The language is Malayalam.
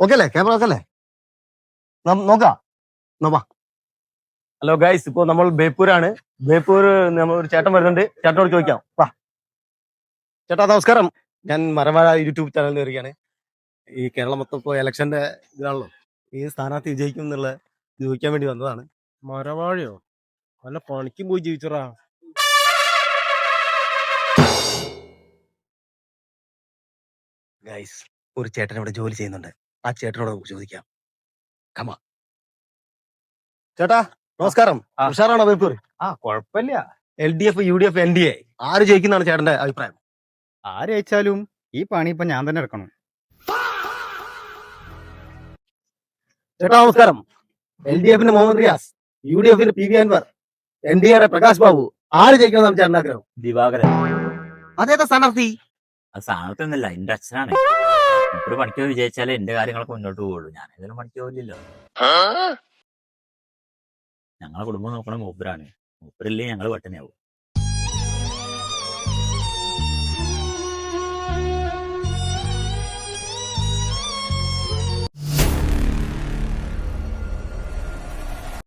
ഓക്കെ അല്ലേ? ക്യാമറ ഓക്കെ അല്ലേ? നോക്കാം. നോക്കാം. ഹലോ ഗൈസ്, ഇപ്പോ നമ്മൾ ബേപ്പൂരാണ്. ബേപ്പൂർ നമ്മൾ ഒരു ചേട്ടൻ വരുന്നുണ്ട്. ചേട്ടനോട് ചോദിക്കാം. വാ ചേട്ടാ, നമസ്കാരം. ഞാൻ മരവാഴ യൂട്യൂബ് ചാനലിൽ വരികയാണ്. ഈ കേരളം മൊത്തം ഇപ്പോൾ ഇലക്ഷന്റെ ഇതാണല്ലോ. ഈ സ്ഥാനാർത്ഥി വിജയിക്കും എന്നുള്ള ചോദിക്കാൻ വേണ്ടി വന്നതാണ്. മരവാഴയോ? വല്ല പണിക്കും പോയി ജീവിച്ചറാ. ഗൈസ്, ഒരു ചേട്ടൻ ഇവിടെ ജോലി ചെയ്യുന്നുണ്ട്. ആ ചേട്ടനോട് നമുക്ക് ചോദിക്കാം. കമാ ചേട്ടാ, നമസ്കാരം. ഉഷാറാണോ ബേപ്പൂർ? കൊഴപ്പില്ല. LDF, UDF, NDA ആര് ജയിക്കുന്നതാണ് ചേട്ടന്റെ അഭിപ്രായം? ആര് അയച്ചാലും ഈ പണി ഇപ്പൊ ഞാൻ തന്നെ എടുക്കണം. ചേട്ടാ നമസ്കാരം. LDF-ന് മുഹമ്മദ് റിയാസ്, UDF-ന് PV അൻവർ, NDA പ്രകാശ് ബാബു ആര് ജയിക്കണം ചേട്ടൻ ആഗ്രഹം? ദിവാകരൻ. അതേതാ സ്ഥാനാർത്ഥി? അത് സ്ഥാനത്തൊന്നുമില്ല, എന്റെ അച്ഛനാണ്. ഒരു പണിക്കോ വിജയിച്ചാലേ എന്റെ കാര്യങ്ങളൊക്കെ മുന്നോട്ട് പോകുള്ളൂ. ഞാൻ ഏതായാലും പണിക്കോ ഇല്ലല്ലോ. ഞങ്ങളെ കുടുംബം നോക്കണ മൂപ്പരാണ്. മൂപ്പരില്ലേ ഞങ്ങള് പട്ടിണിയാവും.